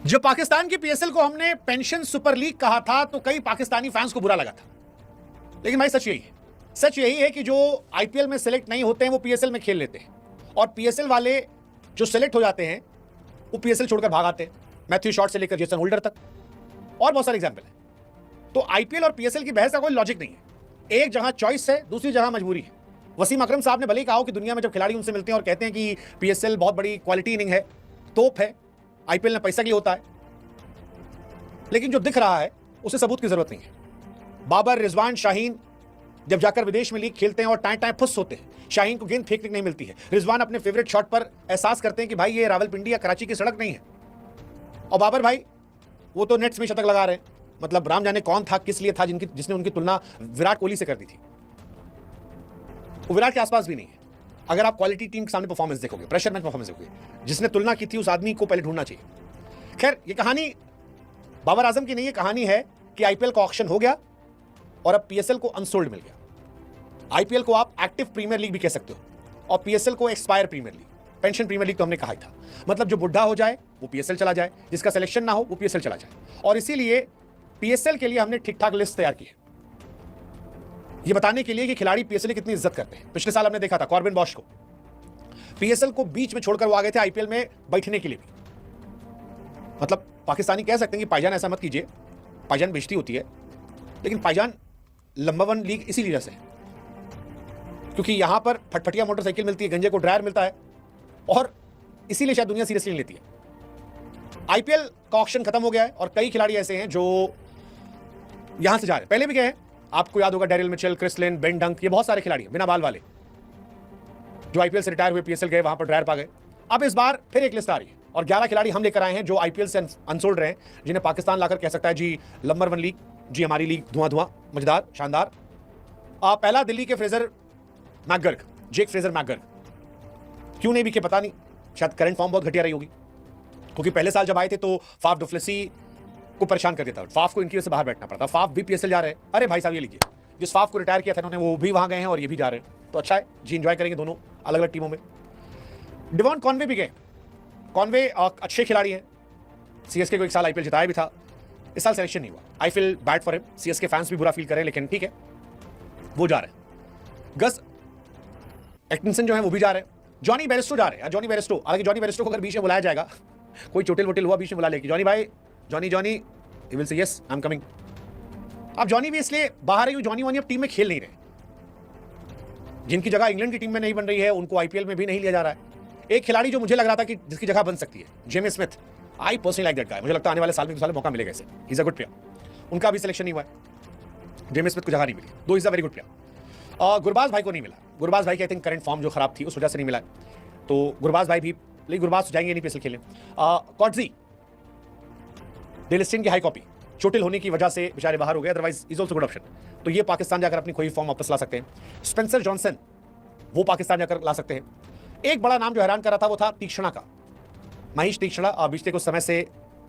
जब पाकिस्तान की पीएसएल को हमने पेंशन सुपर लीग कहा था तो कई पाकिस्तानी फैंस को बुरा लगा था, लेकिन भाई सच यही है कि जो आईपीएल में सेलेक्ट नहीं होते हैं वो पीएसएल में खेल लेते हैं, और पीएसएल वाले जो सेलेक्ट हो जाते हैं वो पीएसएल छोड़कर भाग आते हैं। मैथ्यू शॉर्ट से लेकर जेसन होल्डर तक और बहुत सारे एग्जाम्पल हैं। तो आईपीएल और पीएसएल की बहस का कोई लॉजिक नहीं है। एक जहां चॉइस है, दूसरी जहां मजबूरी है। वसीम अकरम साहब ने भले ही कहा कि दुनिया में जब खिलाड़ी उनसे मिलते हैं और कहते हैं कि पीएसएल बहुत बड़ी क्वालिटी इनिंग है, तोप है, आईपीएल में पैसा के लिए होता है, लेकिन जो दिख रहा है उसे सबूत की जरूरत नहीं है। बाबर, रिजवान, शाहीन जब जाकर विदेश में लीग खेलते हैं और टाइम टाइम फुस होते हैं, शाहीन को गेंद फेंकने नहीं मिलती है, रिजवान अपने फेवरेट शॉट पर एहसास करते हैं कि भाई ये रावलपिंडी या कराची की सड़क नहीं है, और बाबर भाई वो तो नेट्स में शतक लगा रहे हैं। मतलब राम जाने कौन था, किस लिए था जिसने उनकी तुलना विराट कोहली से कर दी थी। वो विराट के आसपास भी नहीं है। अगर आप क्वालिटी टीम के सामने परफॉर्मेंस देखोगे, प्रेशर मैच परफॉर्मेंस देखोगे, जिसने तुलना की थी उस आदमी को पहले ढूंढना चाहिए। खैर, ये कहानी बाबर आजम की नहीं, ये कहानी है कि आईपीएल का ऑक्शन हो गया और अब पीएसएल को अनसोल्ड मिल गया। आईपीएल को आप एक्टिव प्रीमियर लीग भी कह सकते हो और पीएसएल को expire premier league, pension premier league तो हमने कहा ही था। मतलब जो बुढ़ा हो जाए वो पीएसएल चला जाए, जिसका सिलेक्शन ना हो वो पीएसएल चला जाए। और इसीलिए पीएसएल के लिए हमने ठीक ठाक लिस्ट तैयार की है, ये बताने के लिए कि खिलाड़ी पीएसएल की कितनी इज्जत करते हैं। पिछले साल हमने देखा था कॉर्बिन बॉश को, पीएसएल को बीच में छोड़कर वो आ गए थे आईपीएल में बैठने के लिए भी। मतलब पाकिस्तानी कह सकते हैं कि पाईजान ऐसा मत कीजिए, पाईजान बेइज्जती होती है, लेकिन पाईजान नंबर 1 लीग इसीलिए वजह से है क्योंकि यहां पर फटफटिया मोटरसाइकिल मिलती है, गंजे को ड्रायर मिलता है, और इसीलिए शायद दुनिया सीरियसली नहीं लेती है। आईपीएल का ऑक्शन खत्म हो गया है और कई खिलाड़ी ऐसे हैं जो यहां से जा रहे हैं। पहले भी गए हैं, आपको याद होगा Daryl Mitchell, Chris Lynn, Ben Dunk, ये बहुत सारे खिलाड़ी हैं बिना बाल वाले जो आईपीएल से रिटायर हुए, पीएसएल गए, वहां पर ड्रायर पा गए। अब इस बार फिर एक लिस्ट आ रही है और 11 खिलाड़ी हम लेकर आए हैं जो आईपीएल से अनसोल्ड रहे हैं, जिन्हें पाकिस्तान लाकर कह सकता है जी नंबर 1 लीग, जी हमारी लीग धुआं धुआं, मजेदार, शानदार। पहला दिल्ली के फ्रेजर मैकगर्ग, जेक फ्रेजर मैकगर्ग। क्यों नहीं बिके पता नहीं, शायद करंट फॉर्म बहुत घटिया रही होगी, क्योंकि पहले साल जब आए थे तो फाफ डुप्लेसी को परेशान कर देता, फाफ को इनकी वजह से बाहर बैठना पड़ता। फाफ भी पीएसएल जा रहे हैं। अरे भाई साहब ये लीजिए, जिस फाफ को रिटायर किया था इन्होंने वो भी वहां गए हैं और ये भी जा रहे हैं, तो अच्छा है जी, एंजॉय करेंगे दोनों अलग अलग टीमों में। डिवॉन कॉनवे भी गए। कॉनवे अच्छे खिलाड़ी हैं, सीएसके को एक साल आईपीएल जिताया भी था, इस साल सिलेक्शन नहीं हुआ। I feel bad for him, CSK fans भी बुरा फील कर रहे हैं, लेकिन ठीक है वो जा रहे हैं। गस एटकिंसन जो है वो भी जा रहे हैं। जॉनी बेरेस्टो जा रहे हैं। जॉनी बेरेस्टो, हालांकि जॉनी बेरेस्टो को अगर बीच में बुलाया जाएगा, कोई चोटिल वोटिल हुआ बीच में बुला लेगी, जॉनी भाई, Johnny he will say yes I am coming. अब जॉनी भी इसलिए बाहर है, जॉनी अब टीम में खेल नहीं रहे। जिनकी जगह इंग्लैंड की टीम में नहीं बन रही है उनको आईपीएल में भी नहीं लिया जा रहा है। एक खिलाड़ी जो मुझे लग रहा था कि जिसकी जगह बन सकती है, Jamie Smith, I personally like that guy, मुझे लगता है आने वाले साल में साल मौका मिलेगा इसे, he is a good player. उनका भी सिलेक्शन नहीं हुआ है, जेमी स्मिथ को जगह नहीं मिली, दो is a very good player. Gurbaz भाई को नहीं मिला, गुरबाज भाई की आई थिंक करंट फॉर्म जो खराब थी उस वजह से नहीं मिला, तो गुरबाज भाई भी, लेकिन गुरबाज तो जाएंगे नहीं पीएसएल खेलने। कॉटजी डेलिस्टिन की हाई कॉपी चोटिल होने की वजह से बेचारे बाहर हो गए, otherwise is also good option, तो ये पाकिस्तान जाकर अपनी कोई फॉर्म वापस ला सकते हैं। स्पेंसर जॉनसन वो पाकिस्तान जाकर ला सकते हैं। एक बड़ा नाम जो हैरान कर रहा था वो था तीक्ष्णा का, महेश तीक्ष्णा। पिछले कुछ समय से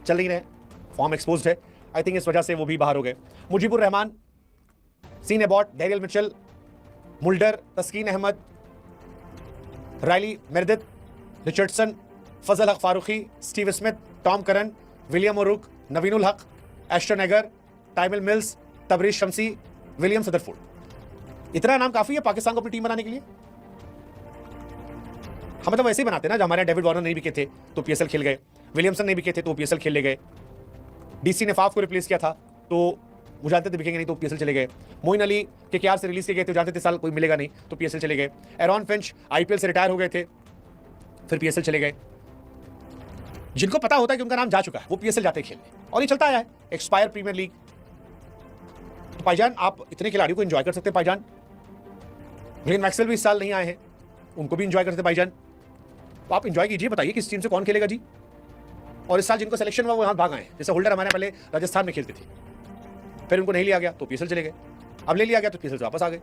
चल नहीं रहे, फॉर्म एक्सपोज्ड है, आई थिंक इस वजह से वो भी बाहर हो गए। Mujeeb ur Rahman, Sean Abbott, Daryl Mitchell, Mulder, Taskin Ahmed, Riley Meredith, Richardson, Fazal Haq Farooqi, Steve Smith, Tom Curran, William O'Rourke, Naveen ul Haq, Ashton Agar, Tymal Mills, Tabraiz Shamsi, William Sutherland. इतना नाम काफी है पाकिस्तान को अपनी टीम बनाने के लिए। हम तो वैसे ही बनाते ना, जब हमारे डेविड वार्नर नहीं बिके थे तो पीएसएल खेल गए, विलियमसन नहीं बिके थे तो पीएसएल खेल ले गए, डीसी ने फाफ को रिप्लेस किया था तो वो जानते थे बिकेंगे नहीं तो पीएसएल चले गए, मोइन अली के केआर से रिलीज किए गए थे, जानते थे साल कोई मिलेगा नहीं तो पीएसएल चले गए, एरॉन फिंच आईपीएल से रिटायर हो गए थे फिर पीएसएल चले गए। जिनको पता होता है कि उनका नाम जा चुका है वो पीएसएल जाते खेलने, और ये चलता आया है। एक्सपायर प्रीमियर लीग, तो भाईजान आप इतने खिलाड़ियों को एंजॉय कर सकते हैं भाईजान, लेकिन मैक्सवेल भी इस साल नहीं आए हैं, उनको भी एंजॉय करते हैं भाईजान। तो आप एंजॉय कीजिए, बताइए किस टीम से कौन खेलेगा जी। और इस साल जिनको सिलेक्शन हुआ वो यहाँ भाग आए हैं, जैसे होल्डर हमारे पहले राजस्थान में खेलते थे, फिर उनको नहीं लिया गया तो पीएसएल चले गए, अब ले लिया गया तो पीएसएल से वापस आ गए।